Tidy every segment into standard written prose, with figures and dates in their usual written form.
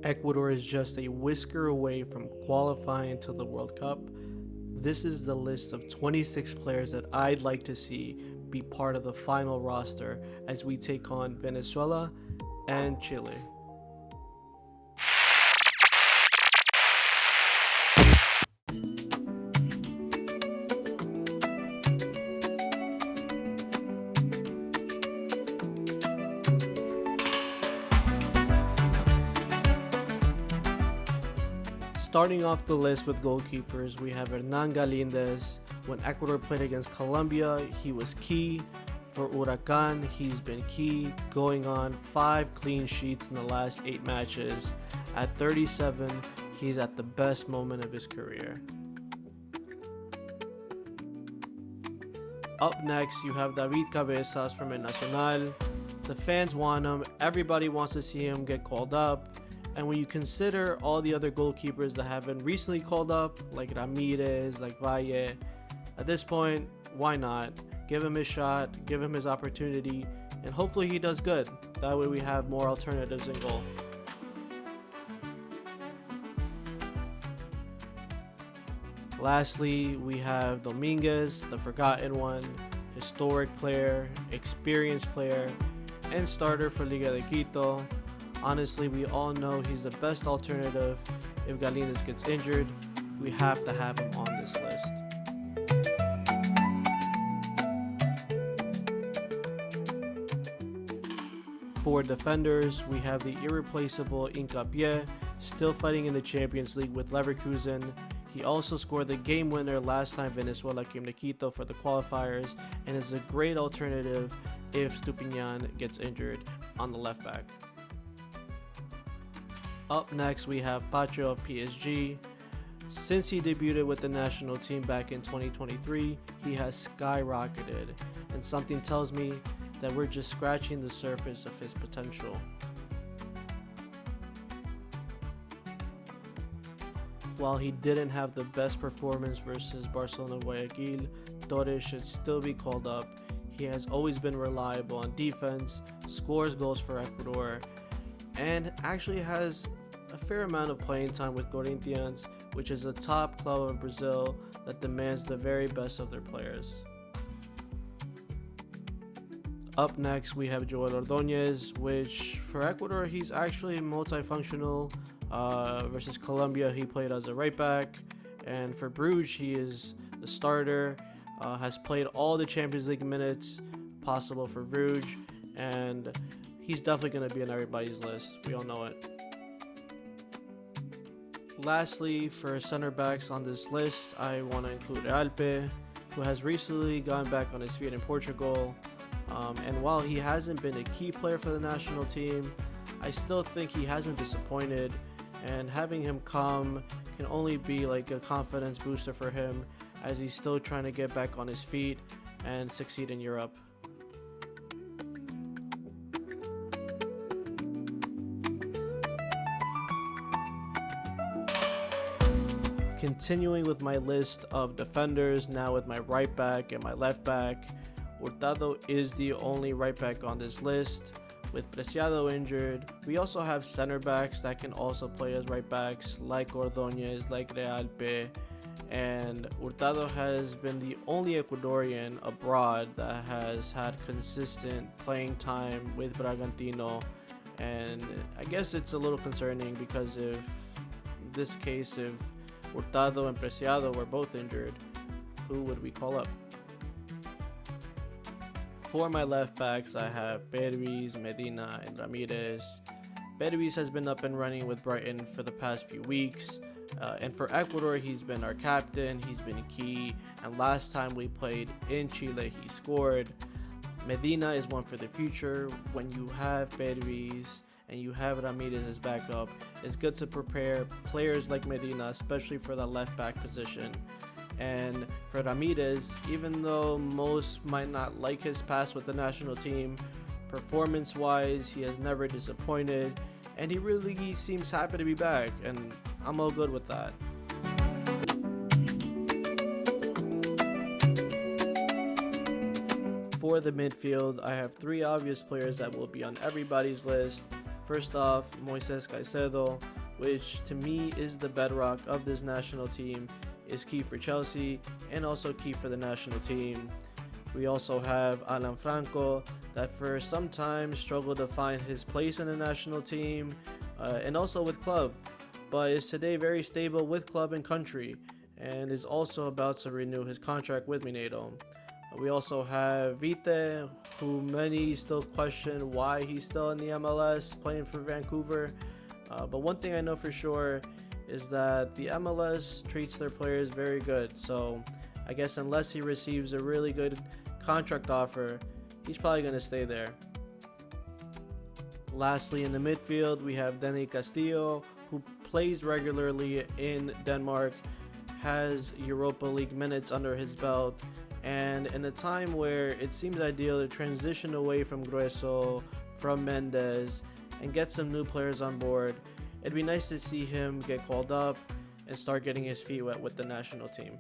Ecuador is just a whisker away from qualifying to the World Cup. This is the list of 26 players that I'd like to see be part of the final roster as we take on Venezuela and Chile. Starting off the list with goalkeepers, we have Hernan Galindez. When Ecuador played against Colombia, he was key. For Huracan, he's been key, going on 5 clean sheets in the last 8 matches. At 37, he's at the best moment of his career. Up next, you have David Cabezas from El Nacional. The fans want him, everybody wants to see him get called up. And when you consider all the other goalkeepers that have been recently called up, like Ramirez, like Valle, at this point, why not? Give him his shot, give him his opportunity, and hopefully he does good. That way we have more alternatives in goal. Lastly, we have Dominguez, the forgotten one, historic player, experienced player, and starter for Liga de Quito. Honestly, we all know he's the best alternative. If Galindez gets injured, we have to have him on this list. For defenders, we have the irreplaceable Hincapié, still fighting in the Champions League with Leverkusen. He also scored the game winner last time Venezuela came to Quito for the qualifiers and is a great alternative if Stupinian gets injured on the left back. Up next, we have Pacho of PSG. Since he debuted with the national team back in 2023, he has skyrocketed, and something tells me that we're just scratching the surface of his potential. While he didn't have the best performance versus Barcelona Guayaquil, Torres should still be called up. He has always been reliable on defense, scores goals for Ecuador, and actually has a fair amount of playing time with Corinthians, which is a top club of Brazil that demands the very best of their players. Up next, we have Joel Ordóñez, which for Ecuador, he's actually multifunctional. Versus Colombia, he played as a right back, and for Bruges, he is the starter. Has played all the Champions League minutes possible for Bruges, and he's definitely going to be on everybody's list. We all know it. Lastly, for center backs on this list, I want to include Alpe, who has recently gone back on his feet in Portugal. And while he hasn't been a key player for the national team, I still think he hasn't disappointed, and having him come can only be like a confidence booster for him as he's still trying to get back on his feet and succeed in Europe. Continuing with my list of defenders, now with my right back and my left back, Hurtado is the only right back on this list. With Preciado injured, we also have center backs that can also play as right backs, like Ordóñez, like Realpe, and Hurtado has been the only Ecuadorian abroad that has had consistent playing time with Bragantino, and I guess it's a little concerning because if in this case, if Hurtado and Preciado were both injured, who would we call up? For my left backs, I have Pervis, Medina, and Ramirez. Pervis has been up and running with Brighton for the past few weeks. And for Ecuador, he's been our captain, he's been key. And last time we played in Chile, he scored. Medina is one for the future. When you have Pervis and you have Ramirez as backup, it's good to prepare players like Medina, especially for the left back position. And for Ramirez, even though most might not like his past with the national team, performance-wise, he has never disappointed, and he really seems happy to be back, and I'm all good with that. For the midfield, I have 3 obvious players that will be on everybody's list. First off, Moises Caicedo, which to me is the bedrock of this national team, is key for Chelsea and also key for the national team. We also have Alan Franco, that for some time struggled to find his place in the national team and also with club, but is today very stable with club and country and is also about to renew his contract with Mineiro. We also have Vite, who many still question why he's still in the MLS playing for Vancouver. But one thing I know for sure is that the MLS treats their players very good. So I guess unless he receives a really good contract offer, he's probably going to stay there. Lastly, in the midfield, we have Denny Castillo, who plays regularly in Denmark, has Europa League minutes under his belt, and in a time where it seems ideal to transition away from Grueso, from Mendes, and get some new players on board, it'd be nice to see him get called up and start getting his feet wet with the national team.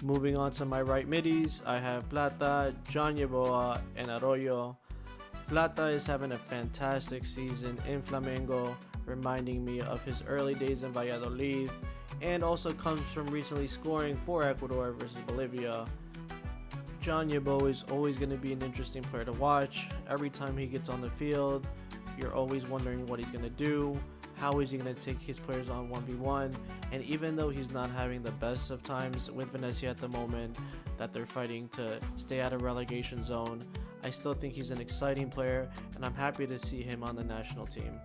Moving on to my right middies, I have Plata, John Yeboah, and Arroyo. Plata is having a fantastic season in Flamengo, reminding me of his early days in Valladolid, and also comes from recently scoring for Ecuador versus Bolivia. John Yeboah is always going to be an interesting player to watch. Every time he gets on the field, you're always wondering what he's going to do. How is he going to take his players on 1v1? And even though he's not having the best of times with Venezia at the moment, that they're fighting to stay out of relegation zone, I still think he's an exciting player, and I'm happy to see him on the national team.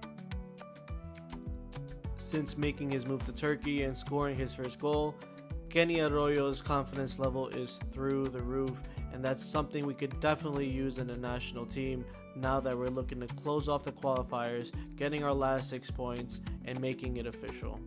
Since making his move to Turkey and scoring his first goal, Kenny Arroyo's confidence level is through the roof, and that's something we could definitely use in the national team now that we're looking to close off the qualifiers, getting our last 6 points, and making it official.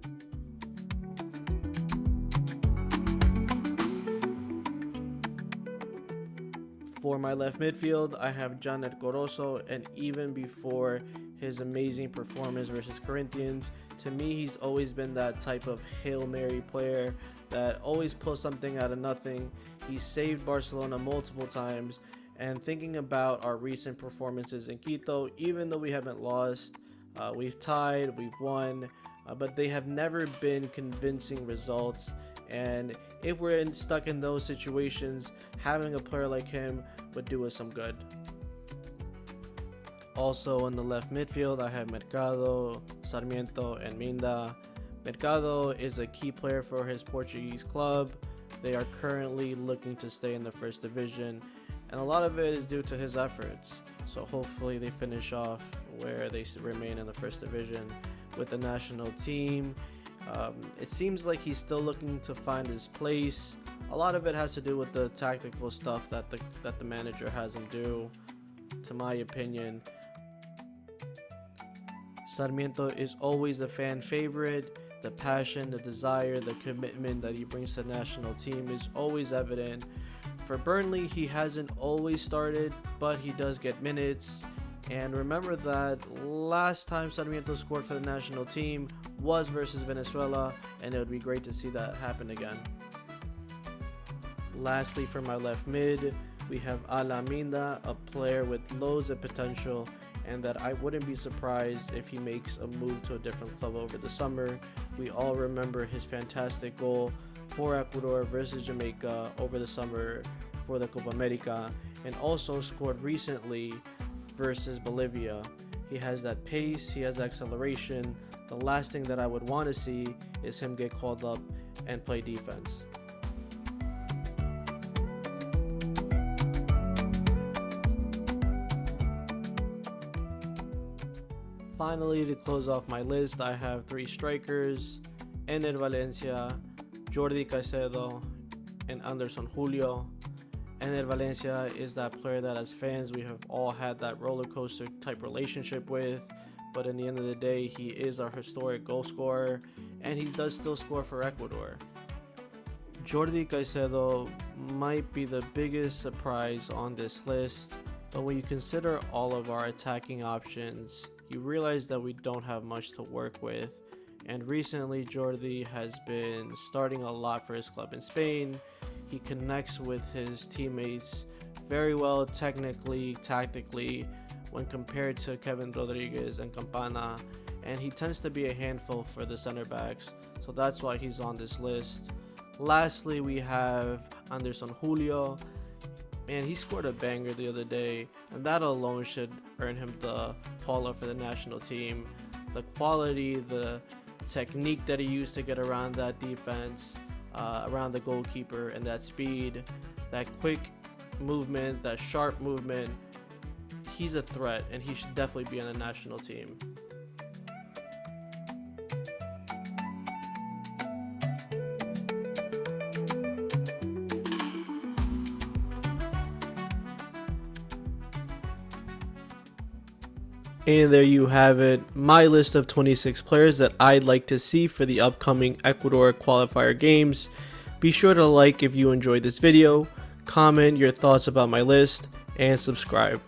For my left midfield, I have Janet Corozo, and even before his amazing performance versus Corinthians, to me he's always been that type of Hail Mary player that always pulls something out of nothing. He saved Barcelona multiple times, and thinking about our recent performances in Quito, even though we haven't lost, we've tied, we've won, but they have never been convincing results. And if we're stuck in those situations, having a player like him would do us some good. Also in the left midfield, I have Mercado, Sarmiento, and Minda. Mercado is a key player for his Portuguese club. They are currently looking to stay in the first division, and a lot of it is due to his efforts. So hopefully they finish off where they remain in the first division with the national team. It seems like he's still looking to find his place. A lot of it has to do with the tactical stuff that the manager has him do, to my opinion. Sarmiento is always a fan favorite. The passion, the desire, the commitment that he brings to the national team is always evident. For Burnley, he hasn't always started, but he does get minutes. And remember that last time Sarmiento scored for the national team was versus Venezuela, and it would be great to see that happen again. Lastly, for my left mid, we have Ala Minda, a player with loads of potential, and that I wouldn't be surprised if he makes a move to a different club over the summer. We all remember his fantastic goal for Ecuador versus Jamaica over the summer for the Copa America, and also scored recently versus Bolivia. He has that pace, he has acceleration. The last thing that I would want to see is him get called up and play defense. Finally, to close off my list, I have 3 strikers: Ener Valencia, Jordi Caicedo, and Anderson Julio. Ener Valencia is that player that as fans we have all had that roller coaster type relationship with, but in the end of the day he is our historic goal scorer, and he does still score for Ecuador. Jordi Caicedo might be the biggest surprise on this list, but when you consider all of our attacking options, you realize that we don't have much to work with, And recently, Jordi has been starting a lot for his club in Spain. He connects with his teammates very well technically, tactically, when compared to Kevin Rodriguez and Campana. And he tends to be a handful for the center backs, so that's why he's on this list. Lastly, we have Anderson Julio. Man, he scored a banger the other day, and that alone should earn him the call-up for the national team. The quality, the technique that he used to get around that defense, around the goalkeeper, and that speed, that quick movement, that sharp movement, he's a threat, and he should definitely be on the national team. And there you have it, my list of 26 players that I'd like to see for the upcoming Ecuador qualifier games. Be sure to like if you enjoyed this video, comment your thoughts about my list, and subscribe.